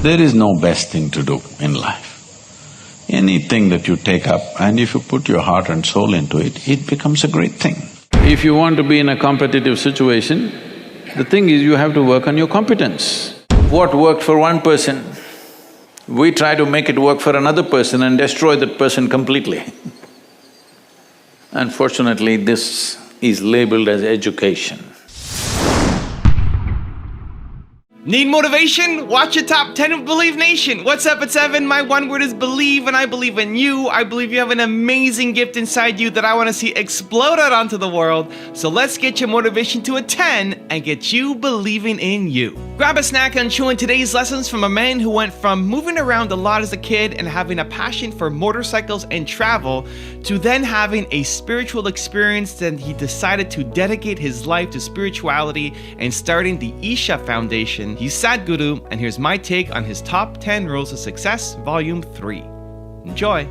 There is no best thing to do in life. Anything that you take up and if you put your heart and soul into it, it becomes a great thing. If you want to be in a competitive situation, the thing is you have to work on your competence. What worked for one person, we try to make it work for another person and destroy that person completely. Unfortunately, this is labeled as education. Need motivation? Watch your top 10 of Believe Nation. What's up, it's Evan. My one word is believe, and I believe in you. I believe you have an amazing gift inside you that I want to see explode out onto the world. So let's get your motivation to a 10 and get you believing in you. Grab a snack and chew in today's lessons from a man who went from moving around a lot as a kid and having a passion for motorcycles and travel to then having a spiritual experience. Then he decided to dedicate his life to spirituality and starting the Isha Foundation. He's Sadhguru, and here's my take on his top 10 rules of success, volume 3. Enjoy.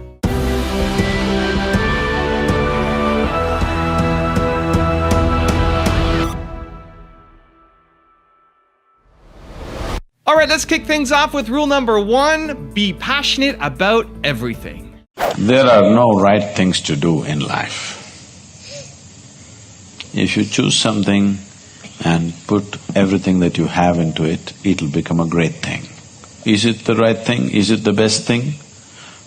All right, let's kick things off with rule number 1, be passionate about everything. There are no right things to do in life. If you choose something and put everything that you have into it, it'll become a great thing. Is it the right thing? Is it the best thing?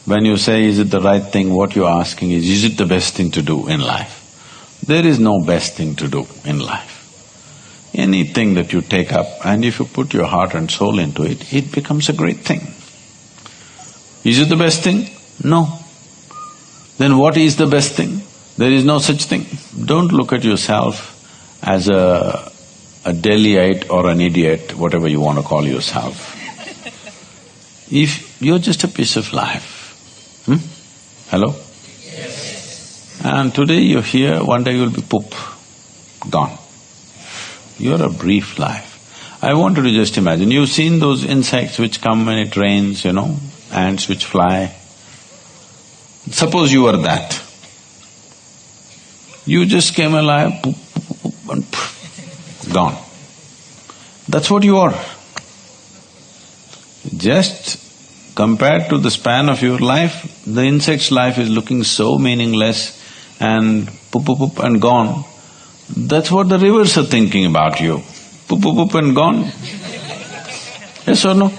When you say, is it the right thing, what you're asking is it the best thing to do in life? There is no best thing to do in life. Anything that you take up and if you put your heart and soul into it, it becomes a great thing. Is it the best thing? No. Then what is the best thing? There is no such thing. Don't look at yourself as a Delhiite or an idiot, whatever you want to call yourself. If you're just a piece of life, Hello? Yes. And today you're here, one day you'll be poop, gone. You're a brief life. I want you to just imagine, you've seen those insects which come when it rains, ants which fly. Suppose you were that. You just came alive, poop, poop, poop, and poof, gone. That's what you are. Just compared to the span of your life, the insect's life is looking so meaningless and poop, poop, poop and gone. That's what the rivers are thinking about you. Poop, poop, poop and gone. Yes or no?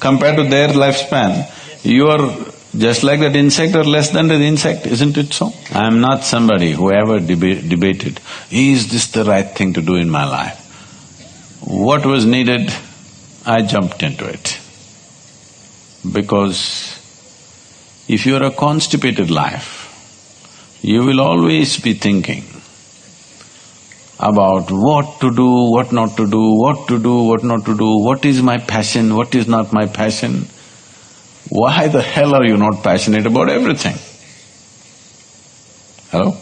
Compared to their lifespan, you are just like that insect or less than the insect, isn't it so? I am not somebody who ever debated, is this the right thing to do in my life? What was needed, I jumped into it. Because if you're a constipated life, you will always be thinking about what to do, what not to do, what to do, what not to do, what is my passion, what is not my passion. Why the hell are you not passionate about everything? Hello?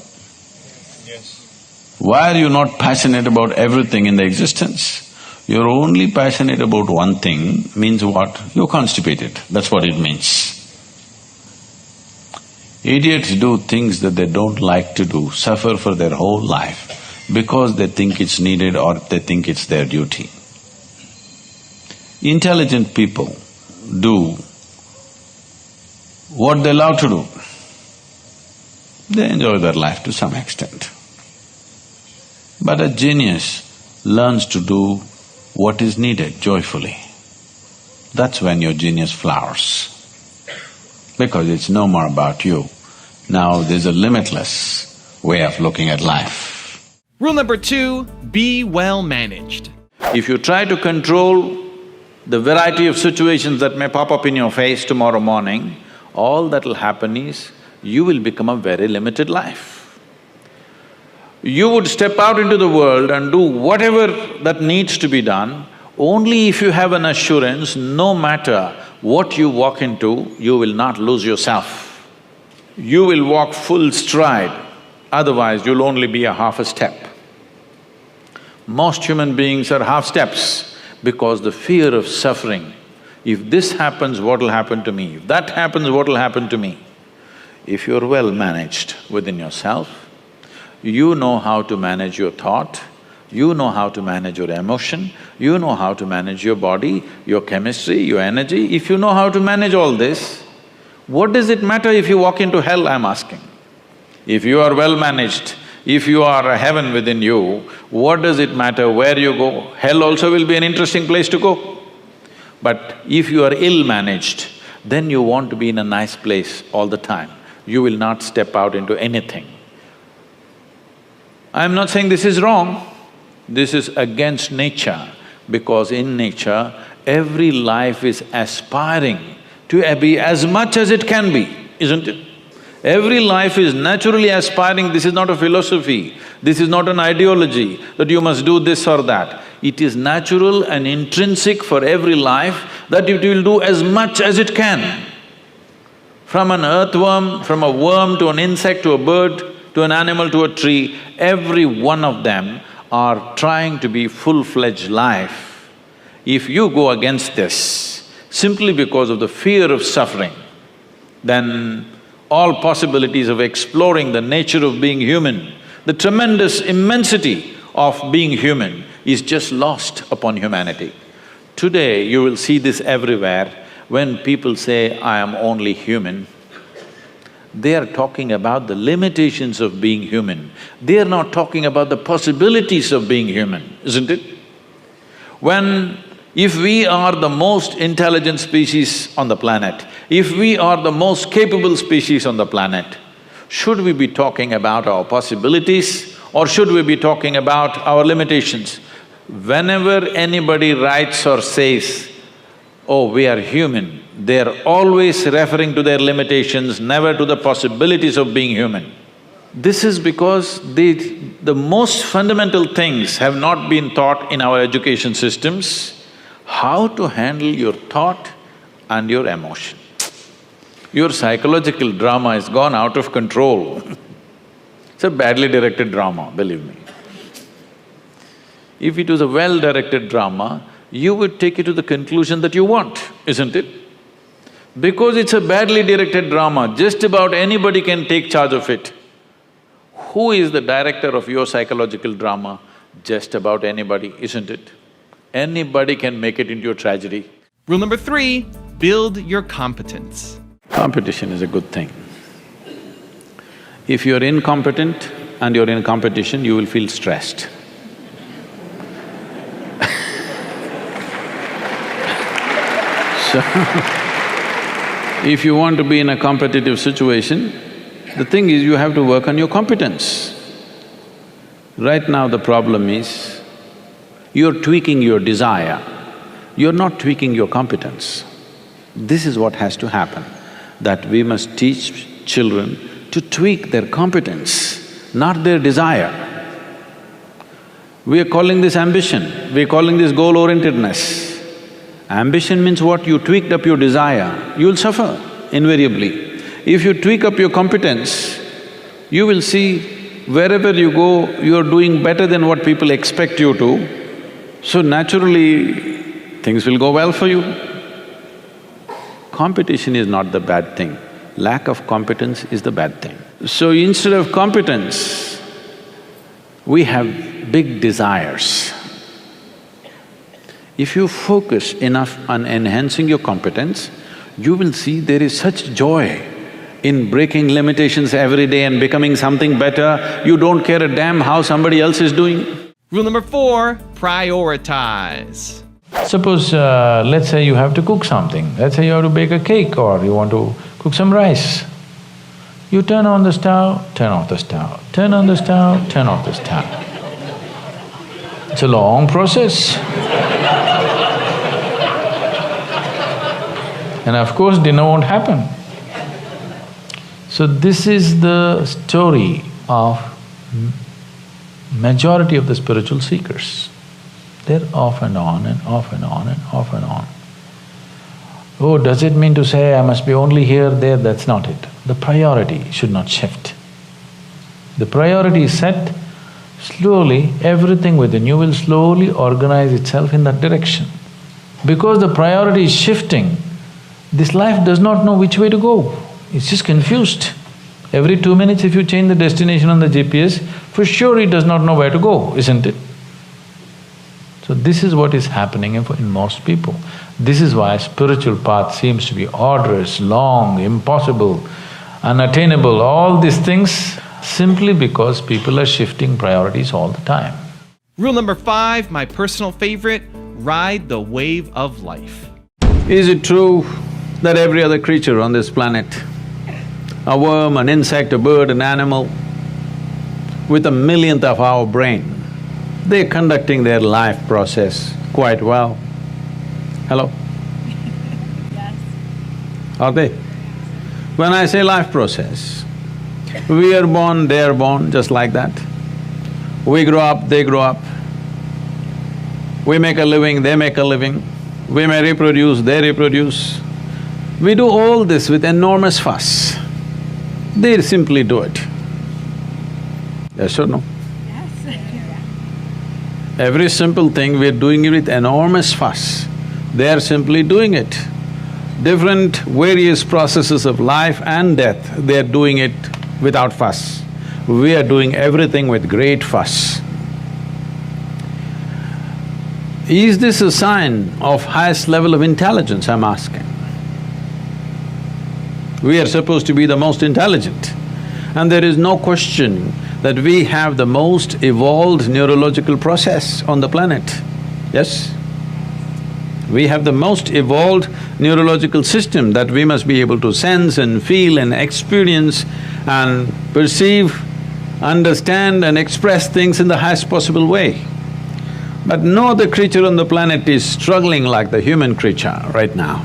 Yes. Why are you not passionate about everything in the existence? You're only passionate about one thing means what? You're constipated, that's what it means. Idiots do things that they don't like to do, suffer for their whole life because they think it's needed or they think it's their duty. Intelligent people do what they love to do. They enjoy their life to some extent. But a genius learns to do what is needed joyfully. That's when your genius flowers. Because it's no more about you. Now there's a limitless way of looking at life. Rule number 2, be well managed. If you try to control the variety of situations that may pop up in your face tomorrow morning, all that'll happen is you will become a very limited life. You would step out into the world and do whatever that needs to be done only if you have an assurance, no matter what you walk into, you will not lose yourself. You will walk full stride, otherwise you'll only be a half a step. Most human beings are half steps because the fear of suffering. If this happens, what'll happen to me? If that happens, what'll happen to me? If you're well managed within yourself, you know how to manage your thought, You know how to manage your emotion, you know how to manage your body, your chemistry, your energy. If you know how to manage all this, what does it matter if you walk into hell, I'm asking? If you are well managed, if you are a heaven within you, what does it matter where you go? Hell also will be an interesting place to go. But if you are ill-managed, then you want to be in a nice place all the time. You will not step out into anything. I'm not saying this is wrong, this is against nature, because in nature, every life is aspiring to be as much as it can be, isn't it? Every life is naturally aspiring. This is not a philosophy, this is not an ideology that you must do this or that. It is natural and intrinsic for every life that it will do as much as it can. From an earthworm, from a worm to an insect to a bird, to an animal to a tree, every one of them are trying to be full-fledged life. If you go against this simply because of the fear of suffering, then all possibilities of exploring the nature of being human, the tremendous immensity of being human is just lost upon humanity. Today, you will see this everywhere. When people say, I am only human, they are talking about the limitations of being human. They are not talking about the possibilities of being human, isn't it? If we are the most intelligent species on the planet, if we are the most capable species on the planet, should we be talking about our possibilities or should we be talking about our limitations? Whenever anybody writes or says, oh, we are human, they're always referring to their limitations, never to the possibilities of being human. This is because the most fundamental things have not been taught in our education systems, how to handle your thought and your emotion. Your psychological drama has gone out of control. It's a badly directed drama, believe me. If it was a well-directed drama, you would take it to the conclusion that you want, isn't it? Because it's a badly directed drama, just about anybody can take charge of it. Who is the director of your psychological drama? Just about anybody, isn't it? Anybody can make it into a tragedy. Rule number 3, build your competence. Competition is a good thing. If you're incompetent and you're in competition, you will feel stressed. So, if you want to be in a competitive situation, the thing is you have to work on your competence. Right now the problem is, you're tweaking your desire, you're not tweaking your competence. This is what has to happen, that we must teach children to tweak their competence, not their desire. We are calling this ambition, we are calling this goal-orientedness. Ambition means what? You tweaked up your desire, you'll suffer invariably. If you tweak up your competence, you will see wherever you go, you're doing better than what people expect you to, so naturally things will go well for you. Competition is not the bad thing, lack of competence is the bad thing. So instead of competence, we have big desires. If you focus enough on enhancing your competence, you will see there is such joy in breaking limitations every day and becoming something better, you don't care a damn how somebody else is doing. Rule number 4, prioritize. Suppose, let's say you have to cook something, let's say you have to bake a cake or you want to cook some rice. You turn on the stove, turn off the stove, turn on the stove, turn off the stove. It's a long process. And of course, dinner won't happen. So this is the story of majority of the spiritual seekers. They're off and on and off and on and off and on. Oh, does it mean to say I must be only here, there? That's not it. The priority should not shift. The priority is set, slowly everything within you will slowly organize itself in that direction. Because the priority is shifting, this life does not know which way to go, it's just confused. Every 2 minutes if you change the destination on the GPS, for sure it does not know where to go, isn't it? So this is what is happening in most people. This is why spiritual path seems to be arduous, long, impossible, unattainable, all these things, simply because people are shifting priorities all the time. Rule number 5, my personal favorite, ride the wave of life. Is it true that every other creature on this planet, a worm, an insect, a bird, an animal, with a millionth of our brain, they're conducting their life process quite well? Hello? Yes. Are they? When I say life process, we are born, they are born, just like that. We grow up, they grow up. We make a living, they make a living. We may reproduce, they reproduce. We do all this with enormous fuss. They simply do it. Yes or no? Yes. Every simple thing, we're doing it with enormous fuss. They are simply doing it. Different various processes of life and death, they are doing it without fuss. We are doing everything with great fuss. Is this a sign of highest level of intelligence, I'm asking? We are supposed to be the most intelligent, and there is no question that we have the most evolved neurological process on the planet, yes? We have the most evolved neurological system that we must be able to sense and feel and experience and perceive, understand and express things in the highest possible way. But no other creature on the planet is struggling like the human creature right now.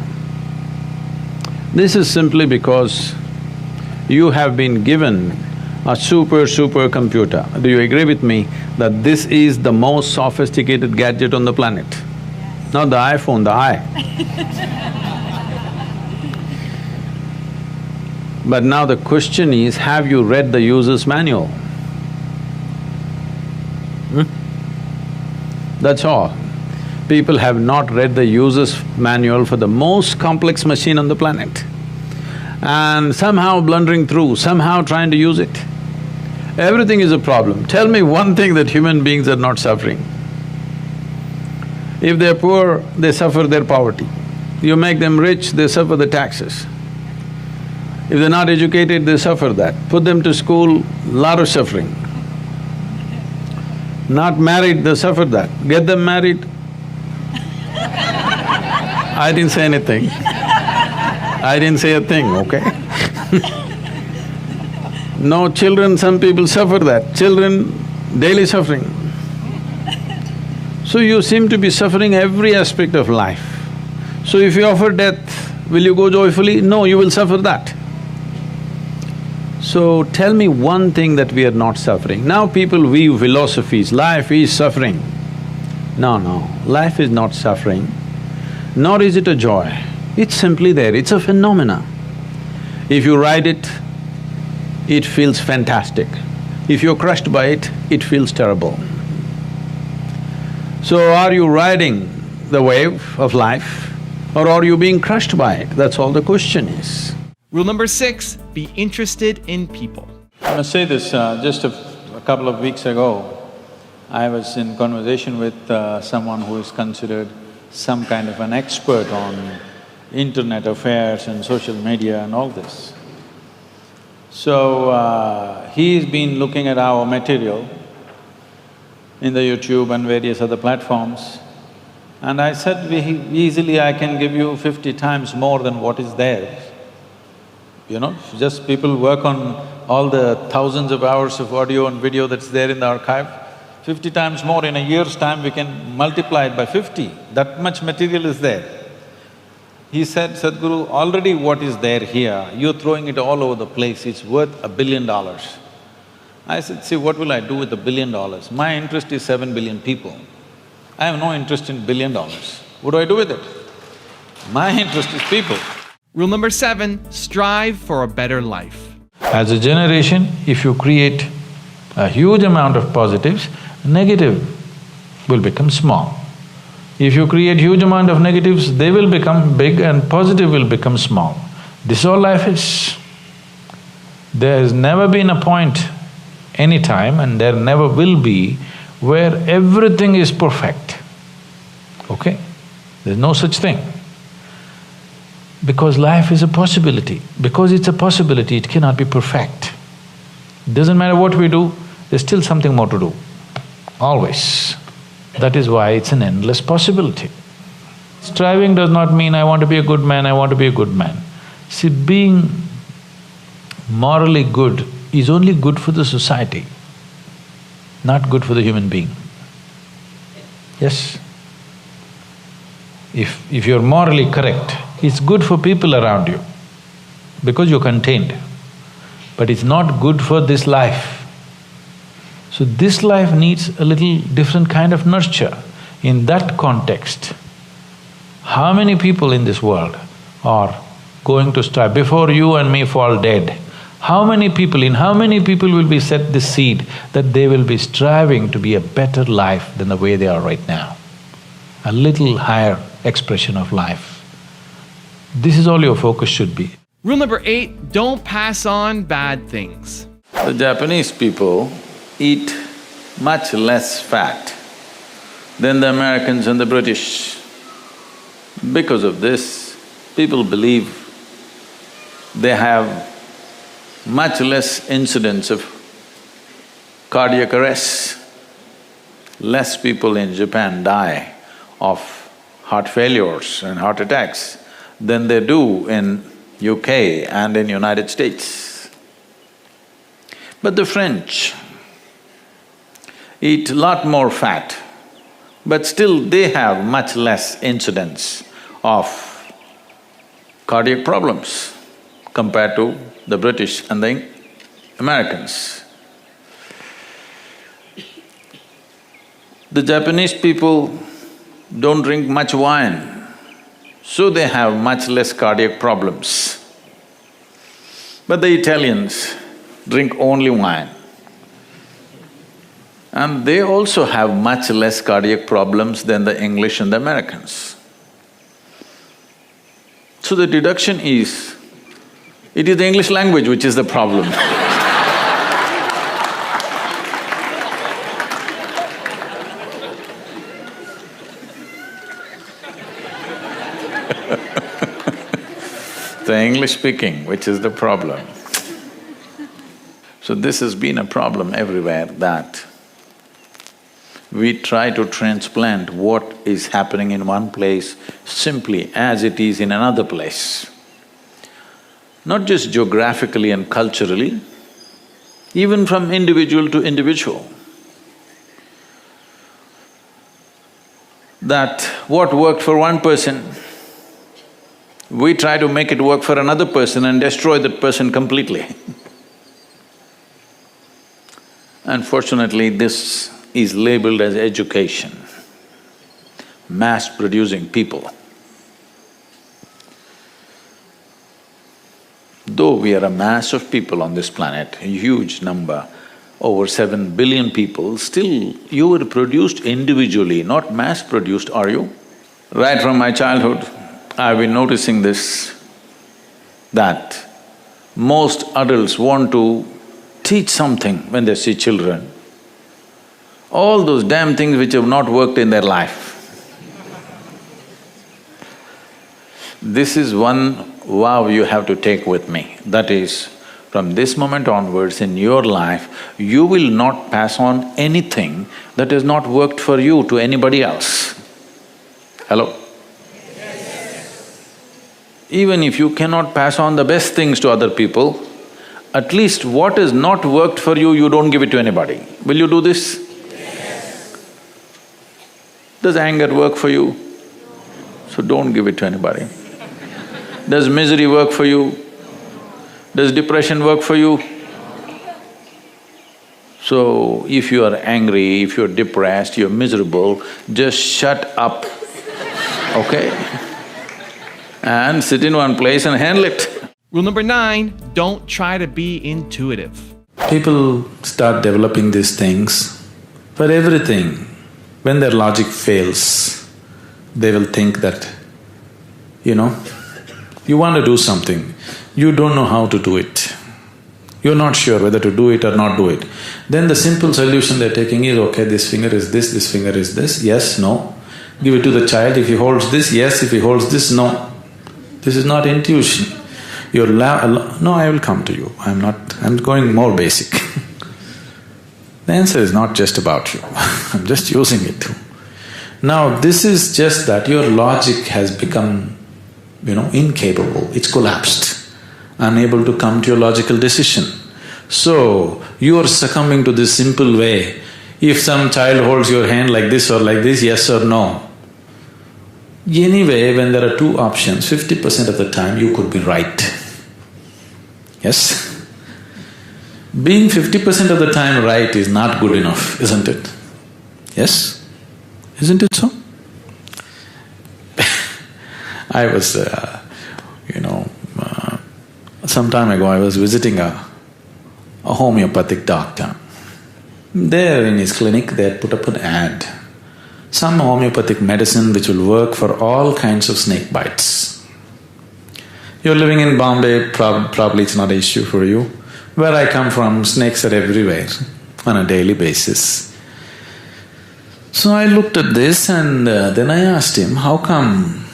This is simply because you have been given a supercomputer. Do you agree with me that this is the most sophisticated gadget on the planet? Yes. Not the iPhone, the I. But now the question is, have you read the user's manual? That's all. People have not read the user's manual for the most complex machine on the planet and somehow blundering through, somehow trying to use it. Everything is a problem. Tell me one thing that human beings are not suffering. If they're poor, they suffer their poverty. You make them rich, they suffer the taxes. If they're not educated, they suffer that. Put them to school, lot of suffering. Not married, they suffer that. Get them married. I didn't say anything. I didn't say a thing, okay? No children, some people suffer that. Children, daily suffering. So you seem to be suffering every aspect of life. So if you offer death, will you go joyfully? No, you will suffer that. So tell me one thing that we are not suffering. Now people weave philosophies, life is suffering. No, life is not suffering, nor is it a joy. It's simply there, it's a phenomena. If you ride it, it feels fantastic. If you're crushed by it, it feels terrible. So are you riding the wave of life or are you being crushed by it? That's all the question is. Rule number 6, be interested in people. I must say this, just a couple of weeks ago, I was in conversation with someone who is considered some kind of an expert on internet affairs and social media and all this. So, he's been looking at our material in the YouTube and various other platforms, and I said, easily I can give you 50 times more than what is there. You know, just people work on all the thousands of hours of audio and video that's there in the archive, 50 times more. In a year's time we can multiply it by 50, that much material is there. He said, Sadhguru, already what is there here, you're throwing it all over the place, it's worth $1 billion. I said, see, what will I do with $1 billion? My interest is 7 billion people. I have no interest in $1 billion. What do I do with it? My interest is people. Rule number 7, strive for a better life. As a generation, if you create a huge amount of positives, negative will become small. If you create huge amount of negatives, they will become big and positive will become small. This is all life is. There has never been a point, any time, and there never will be, where everything is perfect. okay? There's no such thing. Because life is a possibility. Because it's a possibility, it cannot be perfect. It doesn't matter what we do, there's still something more to do, always. That is why it's an endless possibility. Striving does not mean I want to be a good man, I want to be a good man. See, being morally good is only good for the society, not good for the human being. Yes? If you're morally correct, it's good for people around you because you're contained, but it's not good for this life. So this life needs a little different kind of nurture. In that context, how many people in this world are going to strive? Before you and me fall dead, how many people will be set this seed that they will be striving to be a better life than the way they are right now? A little higher expression of life. This is all your focus should be. Rule number 8, don't pass on bad things. The Japanese people eat much less fat than the Americans and the British. Because of this, people believe they have much less incidence of cardiac arrest. Less people in Japan die of heart failures and heart attacks than they do in UK and in United States. But the French eat a lot more fat, but still they have much less incidence of cardiac problems compared to the British and the Americans. The Japanese people don't drink much wine, so they have much less cardiac problems. But the Italians drink only wine, and they also have much less cardiac problems than the English and the Americans. So the deduction is, it is the English language which is the problem. The English speaking which is the problem. So this has been a problem everywhere, that we try to transplant what is happening in one place simply as it is in another place. Not just geographically and culturally, even from individual to individual. That what worked for one person, we try to make it work for another person and destroy that person completely. Unfortunately, this is labeled as education, mass-producing people. Though we are a mass of people on this planet, a huge number, over 7 billion people, still you were produced individually, not mass-produced, are you? Right from my childhood, I've been noticing this, that most adults want to teach something when they see children. All those damn things which have not worked in their life. This is one vow you have to take with me, that is, from this moment onwards in your life, you will not pass on anything that has not worked for you to anybody else. Hello? Even if you cannot pass on the best things to other people, at least what has not worked for you, you don't give it to anybody. Will you do this? Yes. Does anger work for you? So don't give it to anybody. Does misery work for you? Does depression work for you? So if you are angry, if you're depressed, you're miserable, just shut up, okay? And sit in one place and handle it. Rule number 9, don't try to be intuitive. People start developing these things for everything. When their logic fails, they will think that, you want to do something, you don't know how to do it. You're not sure whether to do it or not do it. Then the simple solution they're taking is, okay, this finger is this finger is this, yes, no. Give it to the child, if he holds this, yes, if he holds this, no. This is not intuition. No, I will come to you, I'm going more basic. The answer is not just about you, I'm just using it. Now, this is just that your logic has become, incapable, it's collapsed, unable to come to your logical decision. So, you are succumbing to this simple way. If some child holds your hand like this or like this, yes or no. Anyway, when there are two options, 50% of the time you could be right. Yes? Being 50% of the time right is not good enough, isn't it? Yes? Isn't it so? I was, some time ago I was visiting a homeopathic doctor. There in his clinic they had put up an ad. Some homeopathic medicine which will work for all kinds of snake bites. You're living in Bombay, probably it's not an issue for you. Where I come from, snakes are everywhere on a daily basis. So I looked at this and then I asked him, how come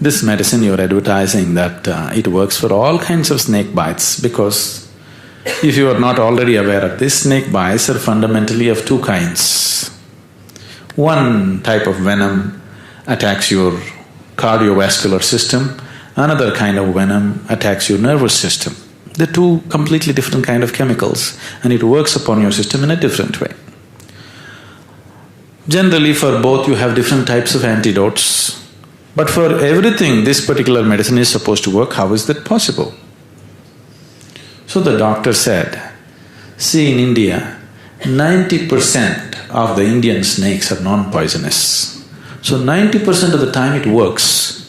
this medicine you're advertising that it works for all kinds of snake bites? Because if you are not already aware of this, snake bites are fundamentally of two kinds. One type of venom attacks your cardiovascular system, another kind of venom attacks your nervous system. They're two completely different kind of chemicals and it works upon your system in a different way. Generally for both you have different types of antidotes, but for everything this particular medicine is supposed to work, how is that possible? So the doctor said, see in India, 90% of the Indian snakes are non-poisonous. So 90% of the time it works.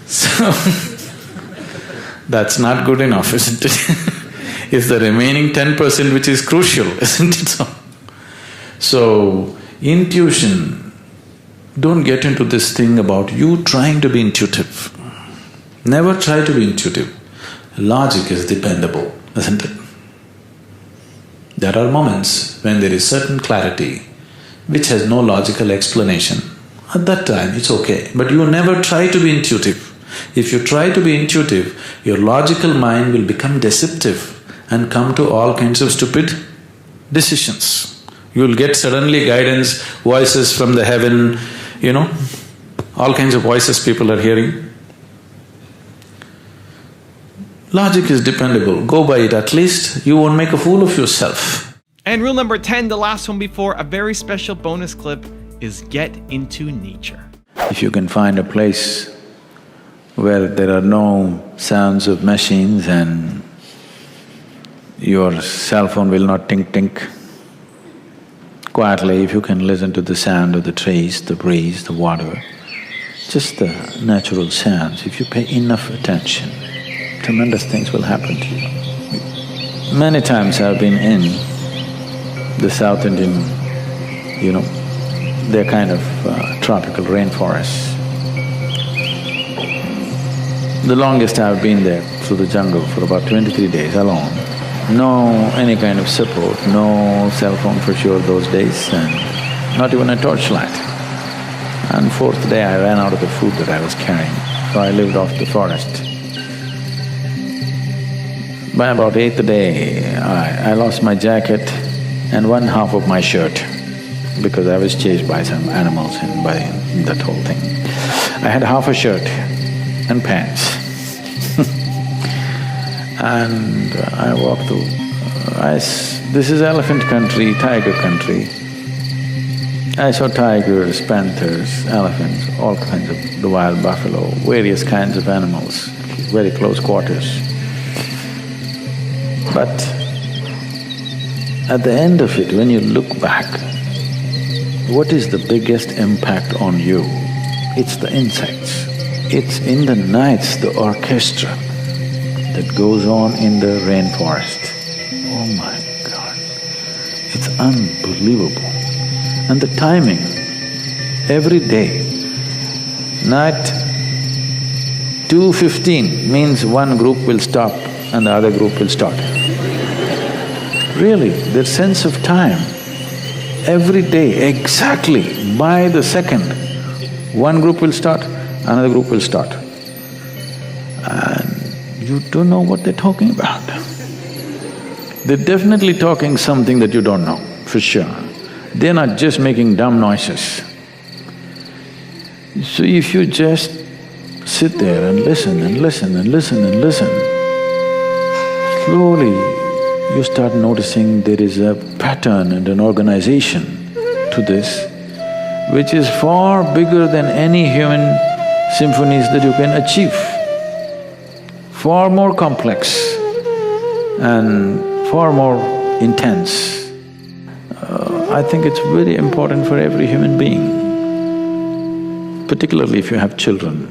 So, that's not good enough, isn't it? It's the remaining 10% which is crucial, isn't it so? So, intuition, don't get into this thing about you trying to be intuitive. Never try to be intuitive. Logic is dependable, isn't it? There are moments when there is certain clarity which has no logical explanation. At that time, it's okay, but you never try to be intuitive. If you try to be intuitive, your logical mind will become deceptive and come to all kinds of stupid decisions. You'll get suddenly guidance, voices from the heaven, all kinds of voices people are hearing. Logic is dependable, go by it, at least you won't make a fool of yourself. And rule number 10, the last one before a very special bonus clip, is get into nature. If you can find a place where there are no sounds of machines and your cell phone will not tink-tink, quietly if you can listen to the sound of the trees, the breeze, the water, just the natural sounds, if you pay enough attention, tremendous things will happen to you. Many times I've been in the South Indian, they're kind of tropical rainforests. The longest I've been there through the jungle for about 23 days alone. No any kind of support, no cell phone for sure those days and not even a torchlight. And fourth day I ran out of the food that I was carrying, so I lived off the forest. By about eighth day, I lost my jacket and one half of my shirt because I was chased by some animals and by that whole thing. I had half a shirt and pants and I walked through. This is elephant country, tiger country. I saw tigers, panthers, elephants, all kinds of the wild buffalo, various kinds of animals, very close quarters. But at the end of it, when you look back, what is the biggest impact on you? It's the insects. It's in the nights, the orchestra that goes on in the rainforest. Oh my God, it's unbelievable. And the timing, every day, night 2:15 means one group will stop and the other group will start. Really, their sense of time every day, exactly, by the second, one group will start, another group will start. And you don't know what they're talking about. They're definitely talking something that you don't know, for sure. They're not just making dumb noises. So if you just sit there and listen and listen and listen and listen, slowly you start noticing there is a pattern and an organization to this which is far bigger than any human symphonies that you can achieve. Far more complex and far more intense. I think it's very important for every human being, particularly if you have children.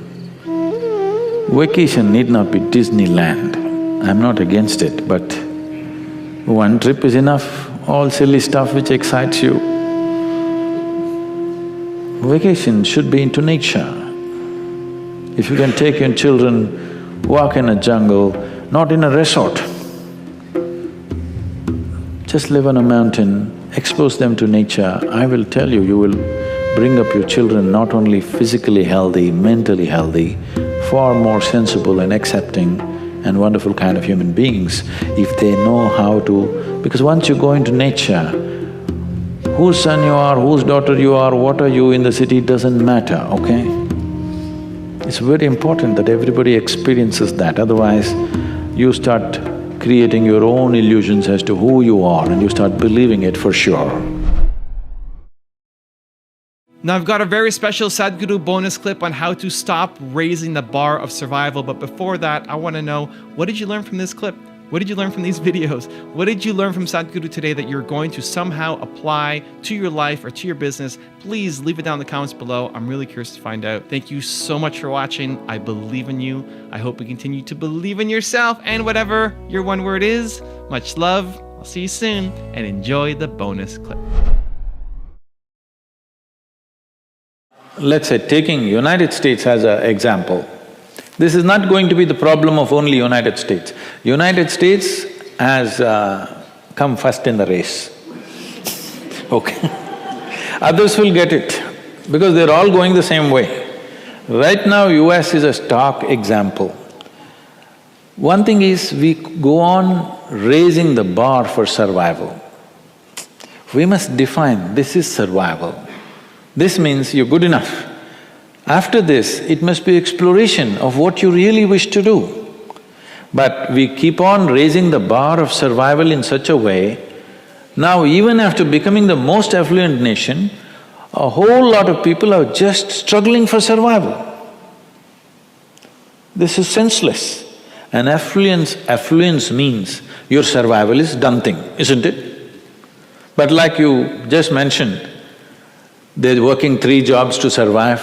Vacation need not be Disneyland. I'm not against it, but one trip is enough, all silly stuff which excites you. Vacation should be into nature. If you can take your children, walk in a jungle, not in a resort. Just live on a mountain, expose them to nature. I will tell you, you will bring up your children not only physically healthy, mentally healthy, far more sensible and accepting and wonderful kind of human beings if they know how to… Because once you go into nature, whose son you are, whose daughter you are, what are you in the city doesn't matter, okay? It's very important that everybody experiences that, otherwise you start creating your own illusions as to who you are and you start believing it for sure. Now I've got a very special Sadhguru bonus clip on how to stop raising the bar of survival, but before that, I want to know, what did you learn from this clip? What did you learn from these videos? What did you learn from Sadhguru today that you're going to somehow apply to your life or to your business? Please leave it down in the comments below. I'm really curious to find out. Thank you so much for watching. I believe in you. I hope you continue to believe in yourself and whatever your one word is. Much love. I'll see you soon and enjoy the bonus clip. Let's say taking United States as an example, this is not going to be the problem of only United States. United States has come first in the race, okay? Others will get it because they're all going the same way. Right now, US is a stark example. One thing is, we go on raising the bar for survival. We must define, this is survival. This means you're good enough. After this, it must be exploration of what you really wish to do. But we keep on raising the bar of survival in such a way, now even after becoming the most affluent nation, a whole lot of people are just struggling for survival. This is senseless. And affluence means your survival is done thing, isn't it? But like you just mentioned, they're working 3 jobs to survive.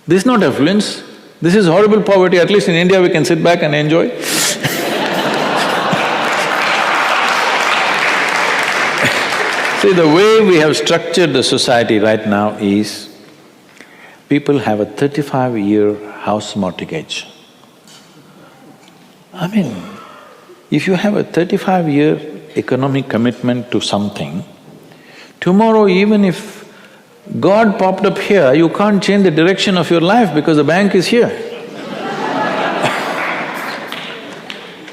This is not affluence, this is horrible poverty. At least in India we can sit back and enjoy. See, the way we have structured the society right now is, people have a 35-year house mortgage. I mean, if you have a 35-year economic commitment to something, tomorrow even if God popped up here, you can't change the direction of your life because the bank is here.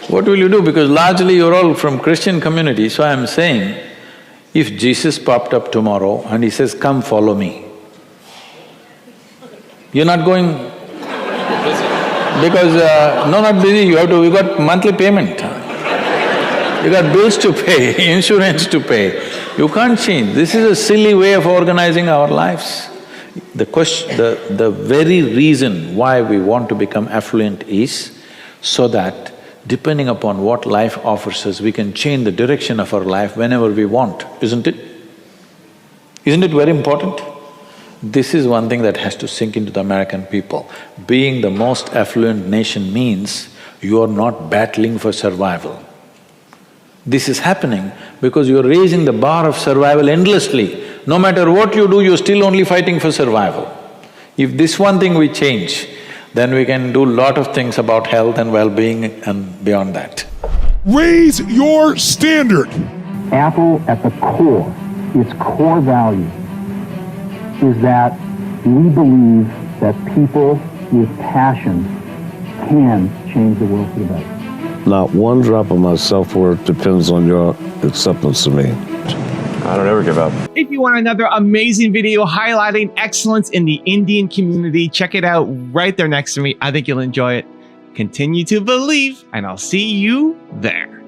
What will you do? Because largely you're all from Christian community, so I'm saying, if Jesus popped up tomorrow and he says, "Come follow me," you're not going because… no, not busy, you got monthly payment. You got bills to pay, insurance to pay. You can't change. This is a silly way of organizing our lives. The very reason why we want to become affluent is so that depending upon what life offers us, we can change the direction of our life whenever we want, isn't it? Isn't it very important? This is one thing that has to sink into the American people. Being the most affluent nation means you are not battling for survival. This is happening because you're raising the bar of survival endlessly. No matter what you do, you're still only fighting for survival. If this one thing we change, then we can do lot of things about health and well-being and beyond that. Raise your standard. Apple at the core its core value is that we believe that people with passion can change the world for the better. Not one drop of my self-worth depends on your acceptance of me. I don't ever give up. If you want another amazing video highlighting excellence in the Indian community, check it out right there next to me. I think you'll enjoy it. Continue to believe, and I'll see you there.